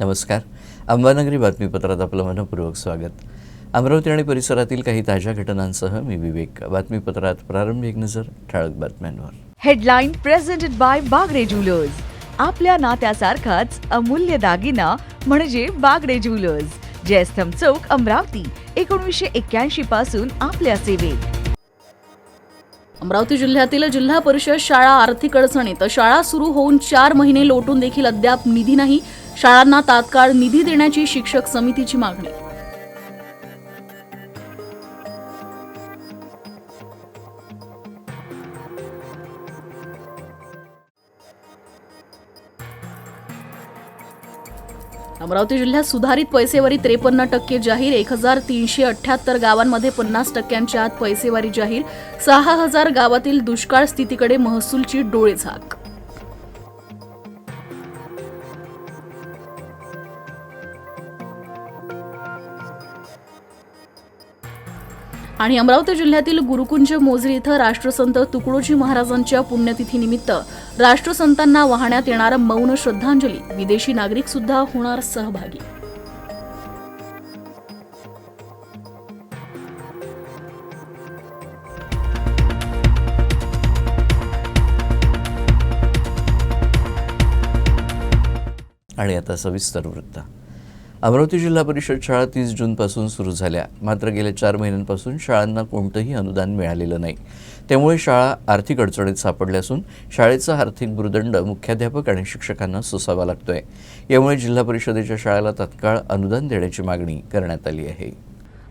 नमस्कार. अंबानगरी बातमीपत्रात आपलं मनपूर्वक स्वागत. अमरावती आणि परिसरातील काही ताज्या घटनांसह मी विवेक. बातमीपत्रात प्रारंभी एक नजर ठळक बातम्यांवर. Headline presented by Bagde jewellers. आपल्या नात्यासारखाच अमूल्य दागिना म्हणजे बागडे ज्वेलर्स. जयस्तंभ चौक, अमरावती. 1981 पासून आपल्या सेवेत. अमरावती जिल्ह्यातील जिल्हा परिषद शाळा आर्थिक अडचणीत. शाळा सुरू होऊन 4 महिने लोटून देखील अद्याप निधी नाही. शाळांना तात्काळ निधी देण्याची शिक्षक समितीची मागणी. अमरावती जिल्ह्यात सुधारित पैसेवारी 53% जाहीर. 1378 गावांमध्ये 50% आत पैसेवारी जाहीर. 6000 गावातील दुष्काळ स्थितीकडे महसूलची डोळेझाक. आणि अमरावती जिल्ह्यातील गुरुकुंज मोझरी इथं राष्ट्रसंत तुकडोजी महाराजांच्या पुण्यतिथीनिमित्त राष्ट्रसंतांना वाहण्यात येणार मौन श्रद्धांजली. विदेशी नागरिक सुद्धा होणार सहभागी. आणि आता सविस्तर वृत्त. अमरावती जिल्हा परिषद शाळा 30 जूनपासून सुरू झाल्या. मात्र गेल्या 4 महिन्यांपासून शाळांना कोणतंही अनुदान मिळालेलं नाही. त्यामुळे शाळा आर्थिक अडचणीत सापडल्या असून शाळेचा आर्थिक भूर्दंड मुख्याध्यापक आणि शिक्षकांना सोसावा लागतोय. यामुळे जिल्हा परिषदेच्या शाळेला तात्काळ अनुदान देण्याची मागणी करण्यात आली आहे.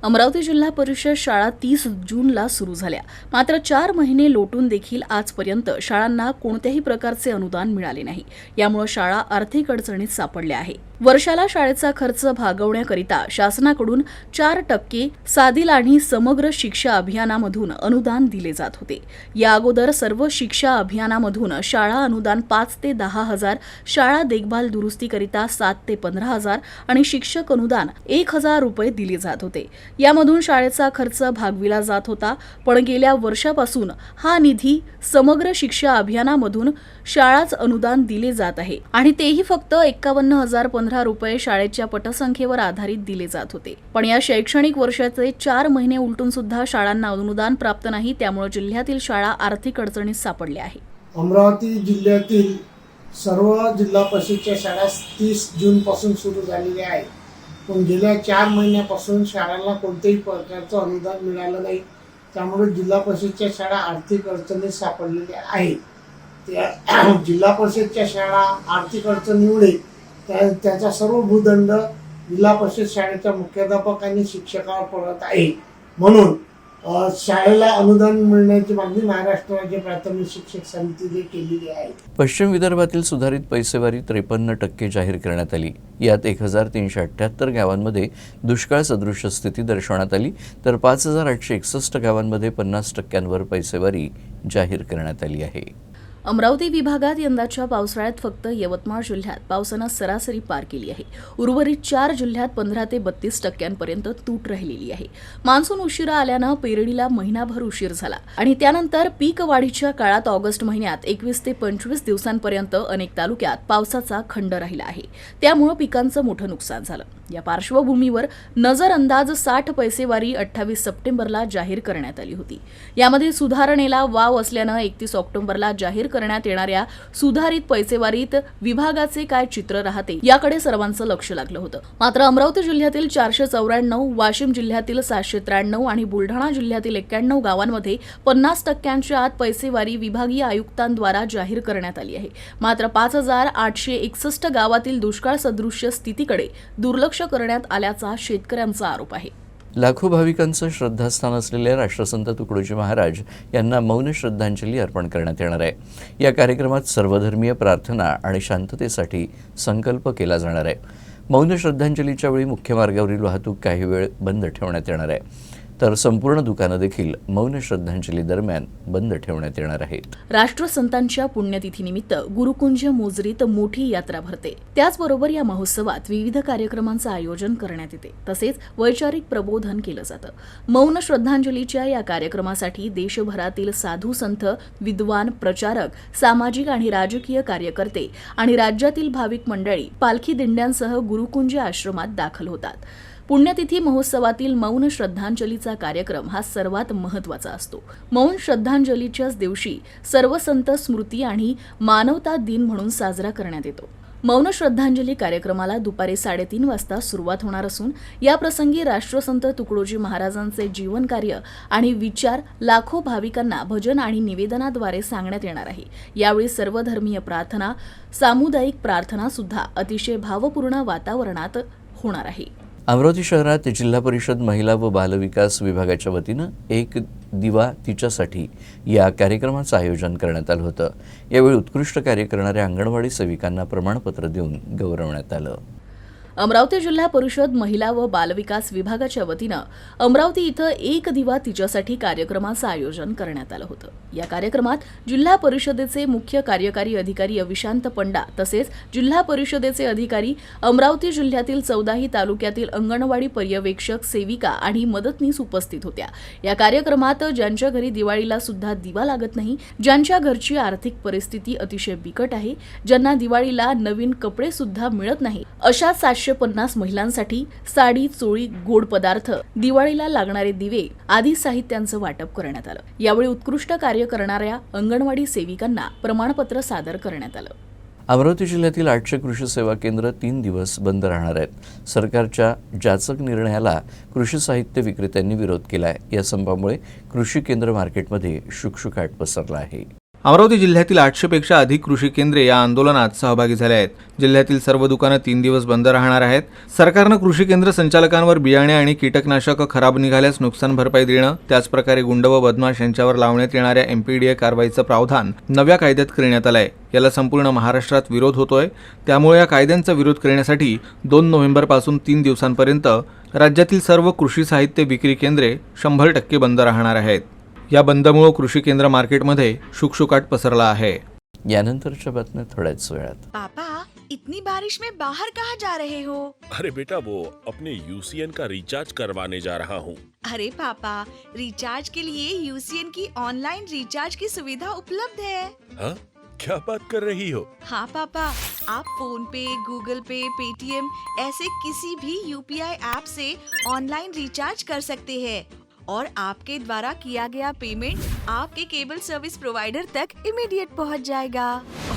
अमरावती जिल्हा परिषद शाळा 30 जूनला सुरू झाल्या. मात्र 4 महिने लोटून देखील आजपर्यंत शाळांना कोणत्याही प्रकारचे अनुदान मिळाले नाही. यामुळे शाळा आर्थिक अडचणीत सापडल्या आहे. वर्षाला शाळेचा खर्च भागवण्याकरिता शासनाकडून 4% साधील आणि समग्र शिक्षा अभियानामधून अनुदान दिले जात होते. या अगोदर सर्व शिक्षा अभियानामधून शाळा अनुदान 5 ते 10 हजार, शाळा देखभाल दुरुस्तीकरिता 7 ते 15 हजार आणि शिक्षक अनुदान 1000 रुपये दिले जात होते. यामधून शाळेचा खर्च भागविला जात होता. पण गेल्या वर्षापासून हा निधी समग्र शिक्षा अभियानामधून शाळाच अनुदान दिले जात आहे आणि तेही फक्त 51,015 रुपये शाळेच्या पटसंख्येवर आधारित दिले जात होते. पण या शैक्षणिक वर्षाचे 4 महिने उलटून सुद्धा शाळांना अनुदान प्राप्त नाही. त्यामुळे जिल्ह्यातील शाळा आर्थिक अडचणीत सापडल्या आहे. अमरावती जिल्ह्यातील सर्व जिल्हा परिषदच्या शाळा 30 जून पासून सुरू झालेल्या आहेत. पण गेल्या 4 महिन्यापासून शाळांना कोणत्याही प्रकारचं अनुदान मिळालं नाही. त्यामुळे जिल्हा परिषदच्या शाळा आर्थिक अडचणीत सापडलेल्या आहेत. त्या जिल्हा परिषदच्या शाळा आर्थिक अडचणीमुळे त्याचा सर्व भूदंड जिल्हा परिषद शाळेच्या मुख्याध्यापक आणि शिक्षकावर पडत आहे. म्हणून शाळेला अनुदान मिळण्याची मागणी महाराष्ट्र राज्य प्राथमिक शिक्षक समितीने केलेली आहे. पश्चिम विदर्भातील सुधारित पैसेवारी 53% जाहीर करण्यात आली. यात 1378 गावांमध्ये दुष्काळ सदृश स्थिती दर्शवण्यात आली, तर 5861 गावांमध्ये 50%वर पैसेवारी जाहीर करण्यात आली आहे. अमरावती विभागात यंदाच्या पावसाळ्यात फक्त यवतमाळ जिल्ह्यात पावसानं सरासरी पार केली आहे. उर्वरित 4 जिल्ह्यात 15 ते 32% तूट राहिलेली आहे. मान्सून उशिरा आल्यानं पेरणीला महिनाभर उशीर झाला आणि त्यानंतर पीक वाढीच्या काळात ऑगस्ट महिन्यात 21 ते 25 दिवसांपर्यंत अनेक तालुक्यात पावसाचा खंड राहिला आहे. त्यामुळे पिकांचं मोठं नुकसान झालं. या पार्श्वभूमीवर नजर अंदाज 60 पैसेवारी 28 सप्टेंबरला जाहीर करण्यात आली होती. यामध्ये सुधारणेला वाव असल्यानं 31 ऑक्टोबरला जाहीर करण्यात येणाऱ्या सुधारित पैसेवारीत विभागाचे काय चित्र राहते याकडे सर्वांचं लक्ष लागलं होतं. मात्र अमरावती जिल्ह्यातील 494, वाशिम जिल्ह्यातील 793 आणि बुलढाणा जिल्ह्यातील 91 गावांमध्ये 50%च्या आत पैसेवारी विभागीय आयुक्तांद्वारा जाहीर करण्यात आली आहे. मात्र 5861 गावातील दुष्काळ सदृश्य स्थितीकडे दुर्लक्ष करण्यात आल्याचा शेतकऱ्यांचा आरोप आहे. लाखो भाविकांचं श्रद्धास्थान असलेल्या राष्ट्रसंत तुकडोजी महाराज यांना मौन श्रद्धांजली अर्पण करण्यात येणार आहे. या कार्यक्रमात सर्वधर्मीय प्रार्थना आणि शांततेसाठी संकल्प केला जाणार आहे. मौन श्रद्धांजलीच्या वेळी मुख्य मार्गावरील वाहतूक काही वेळ बंद ठेवण्यात येणार आहे. तर संपूर्ण दुकानं देखील मौन श्रद्धांजली दरम्यान बंद ठेवण्यात येणार आहेत. राष्ट्रसंतांच्या पुण्यतिथीनिमित्त गुरुकुंज मोजरीत मोठी यात्रा भरते. त्याचबरोबर या महोत्सवात विविध कार्यक्रमांचं आयोजन करण्यात येते. तसेच वैचारिक प्रबोधन केलं जातं. मौन श्रद्धांजलीच्या या कार्यक्रमासाठी देशभरातील साधू संत, विद्वान, प्रचारक, सामाजिक आणि राजकीय कार्यकर्ते आणि राज्यातील भाविक मंडळी पालखी दिंड्यांसह गुरुकुंज आश्रमात दाखल होतात. पुण्यतिथी महोत्सवातील मौन श्रद्धांजलीचा कार्यक्रम हा सर्वात महत्त्वाचा असतो. मौन श्रद्धांजलीच्याच दिवशी सर्व संत स्मृती आणि मानवता दिन म्हणून साजरा करण्यात येतो. मौन श्रद्धांजली कार्यक्रमाला दुपारी 3:30 वाजता सुरुवात होणार असून या प्रसंगी राष्ट्रसंत तुकडोजी महाराजांचे जीवनकार्य आणि विचार लाखो भाविकांना भजन आणि निवेदनाद्वारे सांगण्यात येणार आहे. यावेळी सर्वधर्मीय प्रार्थना, सामुदायिक प्रार्थना सुद्धा अतिशय भावपूर्ण वातावरणात होणार आहे. अमरावती शहरात जिल्हा परिषद महिला व बालविकास विभागाच्या वतीनं एक दिवा तिच्यासाठी या कार्यक्रमाचं आयोजन करण्यात आलं होतं. यावेळी उत्कृष्ट कार्य करणाऱ्या अंगणवाडी सेविकांना प्रमाणपत्र देऊन गौरवण्यात आलं. अमरावती जिल्हा परिषद महिला व बालविकास विभागाच्या वतीनं अमरावती इथं एक दिवा तिच्यासाठी कार्यक्रमाचं आयोजन करण्यात आलं होतं. या कार्यक्रमात जिल्हा परिषदेचे मुख्य कार्यकारी अधिकारी अविशांत पंडा तसेच जिल्हा परिषदेचे अधिकारी, अमरावती जिल्ह्यातील 14ही तालुक्यातील अंगणवाडी पर्यवेक्षक, सेविका आणि मदतनीस उपस्थित होत्या. या कार्यक्रमात ज्यांच्या घरी दिवाळीला सुद्धा दिवा लागत नाही, ज्यांच्या घरची आर्थिक परिस्थिती अतिशय बिकट आहे, ज्यांना दिवाळीला नवीन कपडे सुद्धा मिळत नाही, अशा 750 महिलांसाठी साडी, चोळी, गोड पदार्थ, दिवाळीला लागणारे दिवे आदी साहित्यांचं वाटप करण्यात आलं. यावेळी उत्कृष्ट कार्य करणाऱ्या अंगणवाडी सेविकांना प्रमाणपत्र सादर करण्यात आलं. अमरावती जिल्ह्यातील 800 कृषी सेवा केंद्र 3 दिवस बंद राहणार आहेत. सरकारच्या जाचक निर्णयाला कृषी साहित्य विक्रेत्यांनी विरोध केला आहे. या संपामुळे कृषी केंद्र मार्केटमध्ये शुकशुकाट पसरला आहे. अमरावती जिल्ह्यातील 800 पेक्षा अधिक कृषी केंद्रे या आंदोलनात सहभागी झाले आहेत. जिल्ह्यातील सर्व दुकानं 3 दिवस बंद राहणार आहेत. सरकारनं कृषी केंद्र संचालकांवर बियाणे आणि कीटकनाशक खराब निघाल्यास नुकसान भरपाई देणं, त्याचप्रकारे गुंड व बदमाश यांच्यावर लावण्यात येणाऱ्या MPDA कारवाईचं प्रावधान नव्या कायद्यात करण्यात आलंय. याला संपूर्ण महाराष्ट्रात विरोध होतोय. त्यामुळे या कायद्यांचा विरोध करण्यासाठी 2 नोव्हेंबरपासून 3 दिवसांपर्यंत राज्यातील सर्व कृषी साहित्य विक्री केंद्रे 100% बंद राहणार आहेत. या बंदमुळे कृषी केंद्र मार्केटमध्ये शुकशुकाट पसरला आहे. यानंतरच्या बातम्या थोड्याच वेळात. पापा, इतनी बारिश में बाहर कहाँ जा रहे हो? अरे बेटा, वो अपने UCN का रिचार्ज करवाने जा रहा हूँ. अरे पापा, रिचार्ज के लिए UCN की ऑनलाइन रिचार्ज की सुविधा उपलब्ध है. हाँ, क्या बात कर रही हो? हाँ पापा, आप फोन पे, गूगल पे, पेटीएम ऐसे किसी भी UPI ऐप से ऑनलाइन रिचार्ज कर सकते हैं और आपके द्वारा किया गया पेमेंट आपके केबल सर्विस प्रोवाइडर तक इमीडिएट पहुंच जाएगा.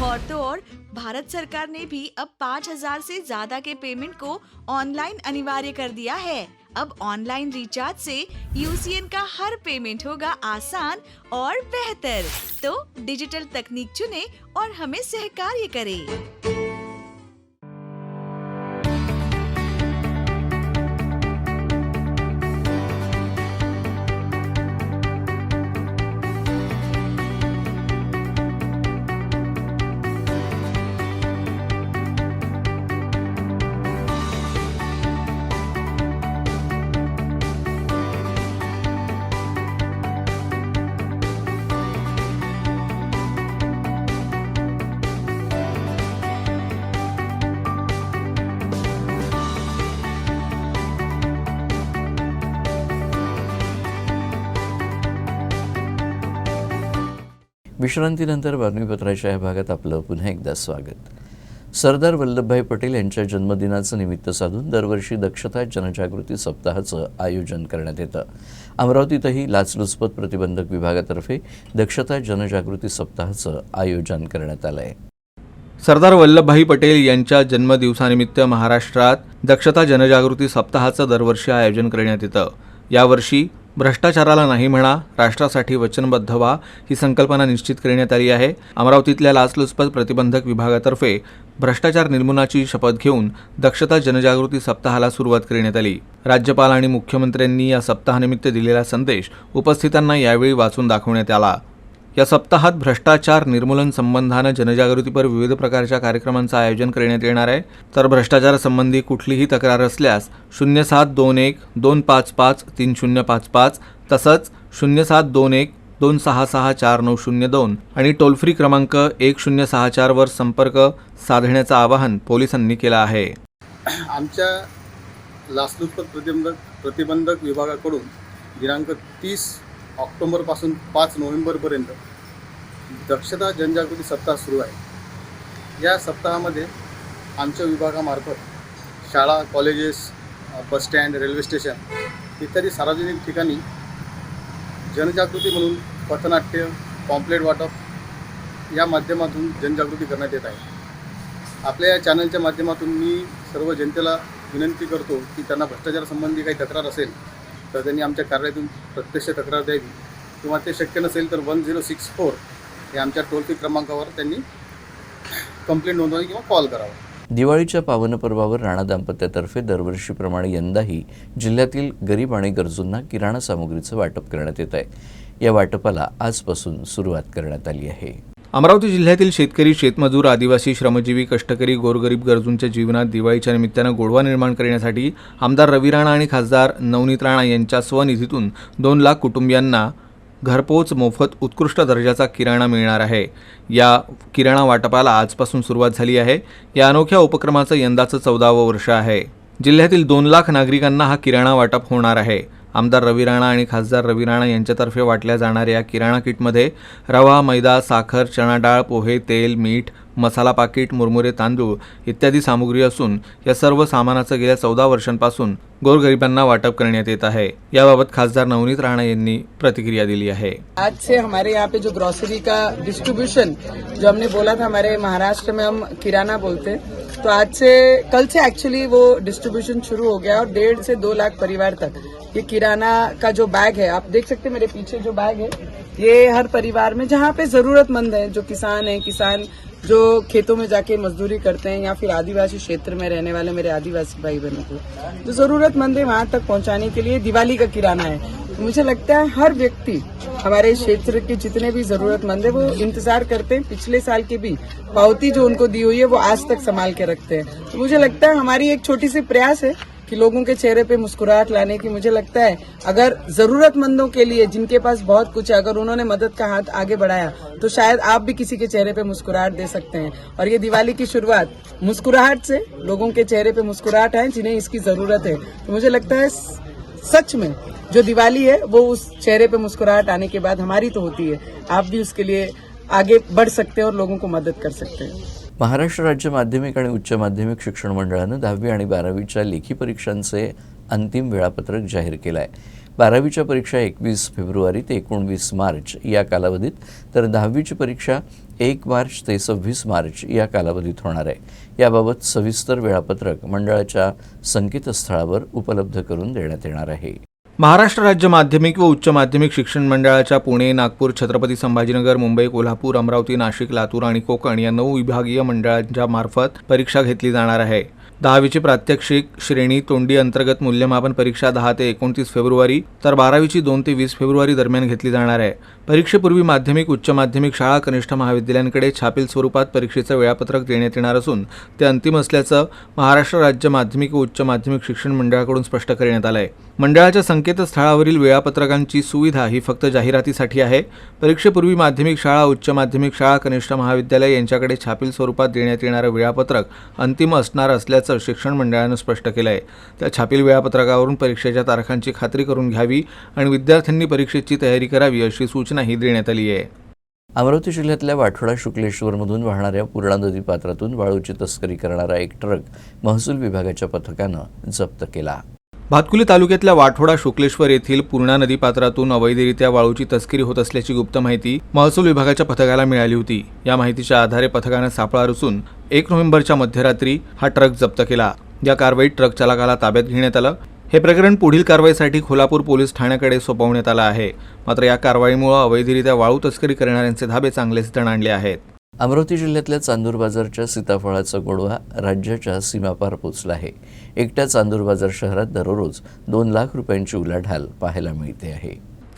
और तो और भारत सरकार ने भी अब 5000 से ज्यादा के पेमेंट को ऑनलाइन अनिवार्य कर दिया है. अब ऑनलाइन रिचार्ज से UCN का हर पेमेंट होगा आसान और बेहतर. तो डिजिटल तकनीक चुने और हमें सहकार्य करें. विश्रांतीनंतर बातमीपत्राच्या या भागात आपलं पुन्हा एकदा स्वागत. सरदार वल्लभभाई पटेल यांच्या जन्मदिनाचं निमित्त साधून दरवर्षी दक्षता जनजागृती सप्ताहाचं आयोजन करण्यात येतं. अमरावतीतही लाचलुचपत प्रतिबंधक विभागातर्फे दक्षता जनजागृती सप्ताहाचं आयोजन करण्यात आलं आहे. सरदार वल्लभभाई पटेल यांच्या जन्मदिवसानिमित्त महाराष्ट्रात दक्षता जनजागृती सप्ताहाचं दरवर्षी आयोजन करण्यात येतं. यावर्षी भ्रष्टाचाराला नाही म्हणा, राष्ट्रासाठी वचनबद्ध व्हा ही संकल्पना निश्चित करण्यात आली आहे. अमरावतीतल्या लाचलुचपत प्रतिबंधक विभागातर्फे भ्रष्टाचार निर्मूलनाची शपथ घेऊन दक्षता जनजागृती सप्ताहाला सुरुवात करण्यात आली. राज्यपाल आणि मुख्यमंत्र्यांनी या सप्ताहानिमित्त दिलेला संदेश उपस्थितांना यावेळी वाचून दाखवण्यात आला. या सप्ताहात भ्रष्टाचार निर्मूलन संबंधानं जनजागृतीपर विविध प्रकारच्या कार्यक्रमांचं आयोजन करण्यात येणार आहे. तर भ्रष्टाचारासंबंधी कुठलीही तक्रार असल्यास 0721-255-3055 तसंच 0721-266-4902 आणि टोल फ्री क्रमांक 1064 वर संपर्क साधण्याचं आवाहन पोलिसांनी केलं आहे. आमच्या लाचलुचपत प्रतिबंधक विभागाकडून दिनांक 30 ऑक्टोबरपासून 5 नोव्हेंबरपर्यंत दक्षता जनजागृती सप्ताह सुरू आहे. या सप्ताहामध्ये आमच्या विभागामार्फत शाळा, कॉलेजेस, बसस्टँड, रेल्वे स्टेशन इत्यादी सार्वजनिक ठिकाणी जनजागृती म्हणून पथनाट्य, पॉम्पलेट वाटप या माध्यमातून जनजागृती करण्यात येत आहे. आपल्या या चॅनलच्या माध्यमातून मी सर्व जनतेला विनंती करतो की त्यांना भ्रष्टाचारासंबंधी काही तक्रार असेल तर त्यांनी आमच्या कार्यालयातून प्रत्यक्ष तक्रार द्यावी किंवा ते शक्य नसेल तर 1064 हे आमच्या टोल फ्री क्रमांकावर त्यांनी कंप्लेंट नोंदवावी किंवा कॉल करावा. दिवाळीच्या पावन पर्वावर राणा दाम्पत्यातर्फे दरवर्षीप्रमाणे यंदाही जिल्ह्यातील गरीब आणि गरजूंना किराणा सामुग्रीचं वाटप करण्यात येत आहे. या वाटपाला आजपासून सुरुवात करण्यात आली आहे. अमरावती जिल्ह्यातील शेतकरी, शेतमजूर, आदिवासी, श्रमजीवी, कष्टकरी, गोरगरीब गरजूंच्या जीवनात दिवाळीच्या निमित्तानं गोडवा निर्माण करण्यासाठी आमदार रवी राणा आणि खासदार नवनीत राणा यांच्या स्वनिधीतून 2 लाख कुटुंबियांना घरपोच मोफत उत्कृष्ट दर्जाचा किराणा मिळणार आहे. या किराणा वाटपाला आजपासून सुरुवात झाली आहे. या अनोख्या उपक्रमाचं यंदाचं 14वं वर्ष आहे. जिल्ह्यातील 2 लाख नागरिकांना हा किराणा वाटप होणार आहे. आमदार रवी राणा आणि खासदार रवी राणा यांच्यातर्फे वाटल्या जाणाऱ्या या किराणा किटमध्ये रवा, मैदा, साखर, चणा डाळ, पोहे, तेल, मीठ, मसाला पाकिट, मुरमुरे, तांदूळ इत्यादी सामुग्री असून या सर्व सामानाचं गेल्या 14 वर्षांपासून गोरगरिबांना वाटप करण्यात येत आहे. याबाबत खासदार नवनीत राणा यांनी प्रतिक्रिया दिली आहे. आज से हमारे यहाँ पे जो ग्रोसरी का डिस्ट्रीब्यूशन, जो हमने बोला था हमारे महाराष्ट्र में हम किराना बोलते, तो आज से कल से एक्चुअली वो डिस्ट्रीब्यूशन शुरू हो गया और 1.5 से 2 लाख परिवार तक ये किराना का जो बैग है, आप देख सकते हैं मेरे पीछे जो बैग है, ये हर परिवार में जहाँ पे जरूरतमंद है, जो किसान है, किसान जो खेतों में जाके मजदूरी करते हैं या फिर आदिवासी क्षेत्र में रहने वाले मेरे आदिवासी भाई बहनों को जो जरूरतमंद है वहां तक पहुंचाने के लिए दिवाली का किराना है. तो मुझे लगता है हर व्यक्ति, हमारे क्षेत्र के जितने भी जरूरतमंद है वो इंतजार करते हैं. पिछले साल की भी पावती जो उनको दी हुई है वो आज तक संभाल के रखते हैं. तो मुझे लगता है हमारी एक छोटी सी प्रयास है कि लोगों के चेहरे पे मुस्कुराहट लाने की. मुझे लगता है अगर जरूरतमंदों के लिए, जिनके पास बहुत कुछ है, अगर उन्होंने मदद का हाथ आगे बढ़ाया तो शायद आप भी किसी के चेहरे पे मुस्कुराहट दे सकते हैं. और ये दिवाली की शुरुआत मुस्कुराहट से, लोगों के चेहरे पे मुस्कुराहट है जिन्हें इसकी जरूरत है. तो मुझे लगता है सच में जो दिवाली है वो उस चेहरे पे मुस्कुराहट आने के बाद हमारी तो होती है. आप भी उसके लिए आगे बढ़ सकते हैं और लोगों को मदद कर सकते हैं. महाराष्ट्र राज्य माध्यमिक आणि उच्च माध्यमिक शिक्षण मंडळानं 10वी आणि 12वीच्या लेखी परीक्षांचे अंतिम वेळापत्रक जाहीर केलं आहे. 12वीच्या परीक्षा 21 फेब्रुवारी ते 19 मार्च या कालावधीत, तर 10वीची परीक्षा 1 मार्च ते 26 मार्च या कालावधीत होणार आहे. याबाबत सविस्तर वेळापत्रक मंडळाच्या संकेतस्थळावर उपलब्ध करून देण्यात येणार आहे. महाराष्ट्र राज्य माध्यमिक व उच्च माध्यमिक शिक्षण मंडळाच्या पुणे, नागपूर, छत्रपती संभाजीनगर, मुंबई, कोल्हापूर, अमरावती, नाशिक, लातूर आणि कोकण या 9 विभागीय मंडळांच्या मार्फत परीक्षा घेतली जाणार आहे. 10वीची प्रात्यक्षिक श्रेणी तोंडी अंतर्गत मूल्यमापन परीक्षा 10 ते 29 फेब्रुवारी, तर 12वीची 2 ते 20 फेब्रुवारी दरम्यान घेतली जाणार आहे. परीक्षेपूर्वी माध्यमिक, उच्च माध्यमिक शाळा, कनिष्ठ महाविद्यालयांकडे छापील स्वरूपात परीक्षेचं वेळापत्रक देण्यात येणार असून ते अंतिम असल्याचं महाराष्ट्र राज्य माध्यमिक व उच्च माध्यमिक शिक्षण मंडळाकडून स्पष्ट करण्यात आलं आहे. मंडळाच्या संकेतस्थळावरील वेळापत्रकांची सुविधा ही फक्त जाहिरातीसाठी आहे. परीक्षेपूर्वी माध्यमिक शाळा, उच्च माध्यमिक शाळा, कनिष्ठ महाविद्यालय यांच्याकडे छापील स्वरूपात देण्यात येणारं वेळापत्रक अंतिम असणार असल्याचं शिक्षण मंडळानं स्पष्ट केलं आहे. त्या छापील वेळापत्रकावरून परीक्षेच्या तारखांची खात्री करून घ्यावी आणि विद्यार्थ्यांनी परीक्षेची तयारी करावी अशी सूचनाही देण्यात आली आहे. अमरावती जिल्ह्यातल्या वाठोडा शुक्लेश्वरमधून वाहणाऱ्या पूर्णा नदी पात्रातून वाळूची तस्करी करणारा एक ट्रक महसूल विभागाच्या पथकानं जप्त केला. भातकुली तालुक्यातल्या वाठोडा शुक्लेश्वर येथील पूर्णा नदी पात्रातून अवैधरित्या वाळूची तस्करी होत असल्याची गुप्त माहिती महसूल विभागाच्या पथकाला मिळाली होती. या माहितीच्या आधारे पथकानं सापळा रचून 1 नोव्हेंबरच्या मध्यरात्री हा ट्रक जप्त केला. या कारवाईत ट्रक चालकाला ताब्यात घेण्यात आलं. हे प्रकरण पुढील कारवाईसाठी कोल्हापूर पोलीस ठाण्याकडे सोपवण्यात आलं आहे. मात्र या कारवाईमुळे अवैधरित्या वाळू तस्करी करणाऱ्यांचे धाबे चांगलेच दणाणले आहेत. अमरावती जिल्ह्यातल्या चांदूर बाजारच्या सीताफळाचा गोडवा राज्याच्या सीमापार पोचला आहे. एकट्या चांदूर बाजार शहरात दररोज 2 लाख रुपयांची उलाढाल पाहायला मिळते आहे.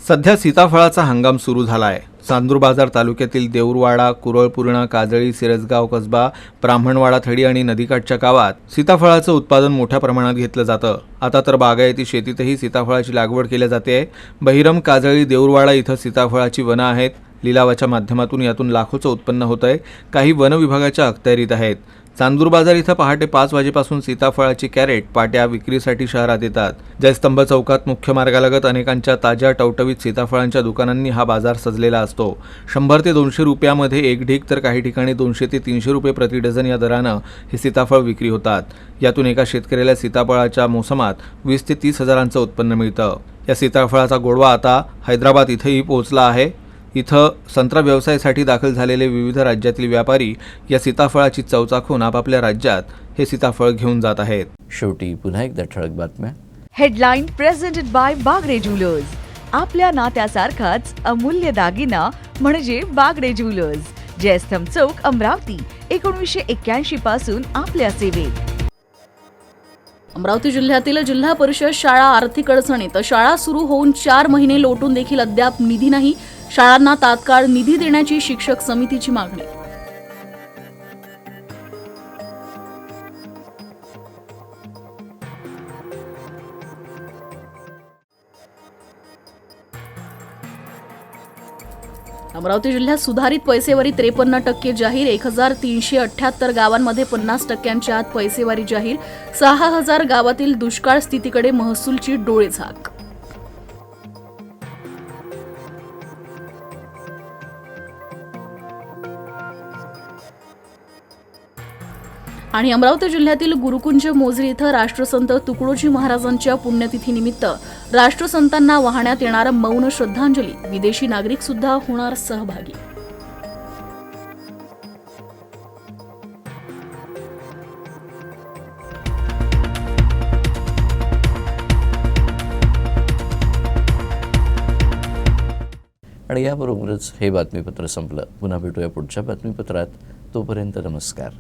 सध्या सीताफळाचा हंगाम सुरू झाला आहे. चांदूर बाजार तालुक्यातील देऊरवाडा, कुरळपूर्णा, काजळी, सिरसगाव कसबा, ब्राह्मणवाडा थडी आणि नदीकाठच्या गावात सीताफळाचं उत्पादन मोठ्या प्रमाणात घेतलं जातं. आता तर बागायती शेतीतही सीताफळाची लागवड केली जाते. बहिरम, काजळी, देऊरवाडा इथं सीताफळाची वनं आहेत. लिलावाच्या माध्यमातून यातून लाखोचं उत्पन्न होत आहे. काही वन विभागाच्या अखत्यारीत आहेत. चांदूर बाजार इथं पहाटे 5 वाजेपासून सीताफळाची कॅरेट पाट्या विक्रीसाठी शहरात येतात. जयस्तंभ चौकात मुख्य मार्गालगत अनेकांच्या ताज्या टवटवीत सीताफळांच्या दुकानांनी हा बाजार सजलेला असतो. 100 ते 200 रुपयामध्ये एक ढीग तर काही ठिकाणी 200 ते 300 रुपये प्रति डझन या दरानं हे सीताफळ विक्री होतात. यातून एका शेतकऱ्याला सीताफळाच्या मोसमात 20 ते 30 हजारांचं उत्पन्न मिळतं. या सीताफळाचा गोडवा आता हैदराबाद इथंही पोहोचला आहे. इथं संत्रा व्यवसायासाठी दाखल झालेले विविध राज्यातील व्यापारी या सीताफळाची चव चाखून आपापल्या राज्यात हे सीताफळ घेऊन जात आहेत. शेवटी पुन्हा एकदा ठळक बातम्या. Headline presented by Bagde jewellers. आपल्या नात्यासारखाच अमूल्य दागिना म्हणजे बागडे ज्वेलर्स. जयस्तंभ चौक, अमरावती. 1981 पासून आपल्या सेवेत. अमरावती जिल्ह्यातील जिल्हा परिषद शाळा आर्थिक अडचणीत. शाळा सुरू होऊन 4 महिने लोटून देखील अद्याप निधी नाही. शाळांना तात्काळ निधी देण्याची शिक्षक समितीची मागणी. अमरावती जिल्ह्यात सुधारित पैसेवारी 53% जाहीर. 1378 गावांमध्ये 50% आत पैसेवारी जाहीर. 6000 गावातील दुष्काळ स्थितीकडे महसूलची डोळेझाक. आणि अमरावती जिल्ह्यातील गुरुकुंज मोझरी इथं राष्ट्रसंत तुकडोजी महाराजांच्या पुण्यतिथीनिमित्त राष्ट्रसंतांना वाहण्यात येणार मौन श्रद्धांजली. विदेशी नागरिक सुद्धा होणार सहभागी. आणि याबरोबरच हे बातमीपत्र संपलं. पुन्हा भेटूया पुढच्या बातमीपत्रात. तोपर्यंत नमस्कार.